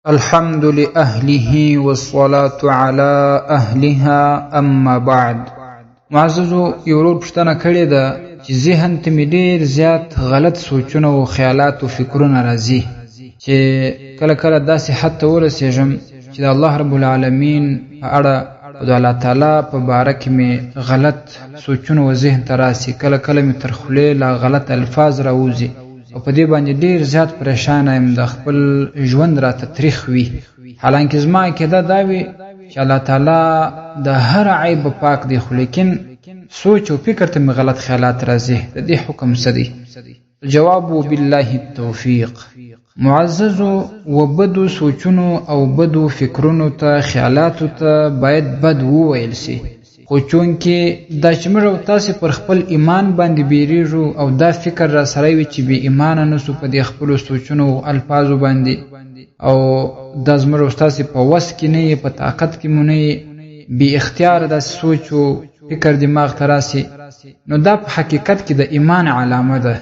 الحمد لأهله والصلاة على أهلها أما بعد. معززو یورور پښتنه کړې ده چې ذهن ته مې ډېر زیات غلط سوچونه او خیالات او فکرونه راځي چې کله کله داسې حد ته ورسېږم چې د الله رب العالمین په اړه او د الله تعالی په باره کې مې غلط سوچونه و ذهن ته راسي. کله کله مې تر خولې لا غلط الفاظ راوځي او په دې باندې ډېر زیات پریشانه یم، د خپل ژوند راته تریخ وي. حالانکه زما عقیده دا وي چې الله تعالی د هر عیب پاک دی، خو لیکن سوچ او فکر ته مې غلط خیالات راځي. د دې حکم څه دی؟ جواب وبالله التوفیق. معززو و بدو سوچونو او بدو فکرونو ته خیالاتو ته باید بد وویل سي، خو چونکې دا چې موږ تاسې پر خپل ایمان باندې بیریږو او دا فکر را سره وي چې بې ایمانه نسو په دې خپلو سوچونو او الفاظو باندې، او دا زموږ تاسې په وس کې نه یې، په طاقت کې مو نه یې، بې اختیاره داسې سوچ او فکر دماغ ته راسي، نو دا په حقیقت کې د ایمان علامه ده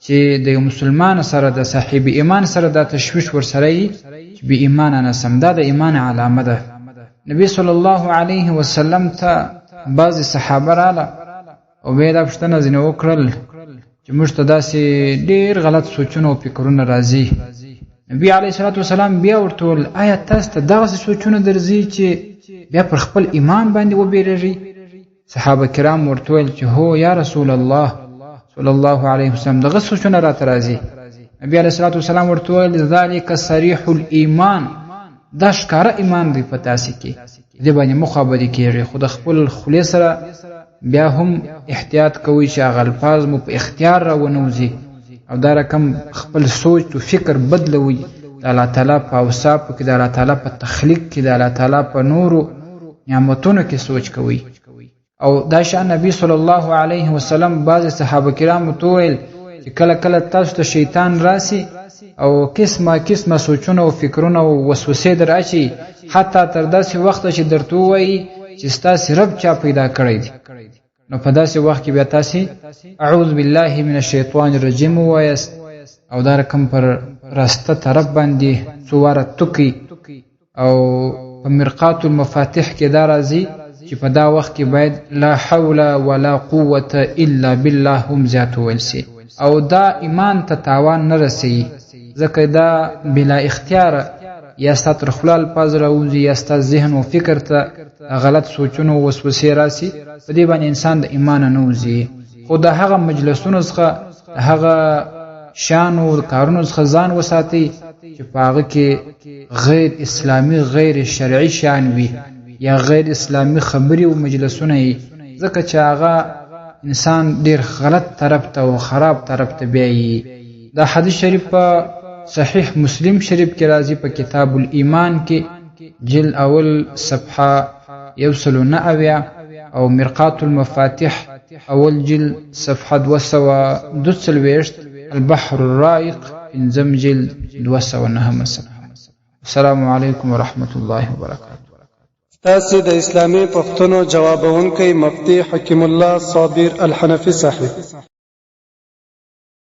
چې د یو مسلمان سره، د صاحب ایمان سره دا تشویش ورسره یي چې بې ایمانه نسم. دا د ایمان علامه ده. نبی صلی الله علیه وسلم ته بعضې صحابه راله او بیا دا پوښتنه ځینې وکړل چې موږ ته داسې ډېر غلط سوچونه او فکرونه راځي. نبي علیه صلات وسلام بیا ورته وویل آیا تاسو ته دغسې سوچونه درځي چې بیا پر خپل ایمان باندې وبېرېږئ؟ صحابه کرام ورته وویل چې هو یا رسول الله صلی الله علیه وسلم، دغه سوچونه راته راځي. نبي علیه صلات وسلام ورته وویل ذلک صریح الایمان، دا ښکاره ایمان دی په تاسې کې، دې باندې مه خوابدي کېږئ، خو د خپل خولې سره بیا هم احتیاط کوئ چې هغه الفاظ مو په اختیار را ونوځي، او دا رقم خپل سوچ او فکر بدلوئ د الله تعالی په اوصافو کې، د الله تعالی په تخلیق کې، د الله تعالی په نورو نعمتونو کې سوچ کوئ. او دا شان نبی صلی الله علیه وسلم بعضې صحابه کرامو ته وویل چې کله کله تاسو ته شیطان راسي او قسمه سوچونه او فکرونه او وسوسې در اچي، حتی تر داسې وخته چې درته ووایي چې ستاسې رب چا پیدا کړی دی، نو په داسې وخت کې بیا تاسې اعوذ بالله من الشیطان الرجیم ووایاست او دا رقم پر راسته طرف باندې څو واره توکي. او په مرقات المفاتح کې دا راځي چې په دا وخت کې باید لا حول ولا قوة الا بالله هم زیات وویل سي، او دا ایمان ته تاوان نه رسوي، ځکه دا بلا اختیاره یا ستا تر خوله الفاظ راوځي یا ستا ذهن و فکر ته غلط سوچونه و وسوسې راسي، په دې باندې انسان د ایمانه نه وځي. خو د هغه مجلسونو څخه، د هغه شانو کارونو څخه ځان وساتئ چې په هغه کې غیر اسلامي غیر شرعي شان وي یا غیر اسلامي خبرې او مجلسونه وي، ځکه چې هغه انسان ډېر غلط طرف ته او خراب طرف ته بیایي. دا حدیث شریف په صحیح مسلم شریف کې راځي په کتاب الایمان کې جلد اول صفحه 190 او مرقات المفاتح اول جلد صفحه 242، البحر الرائق انزم جلد 209 صفحه. السلام علیکم ورحمة الله وبرکاته. تاسې د اسلامي پوښتنو جوابونکی مفتي حکیم الله صابر الحنفي صاحب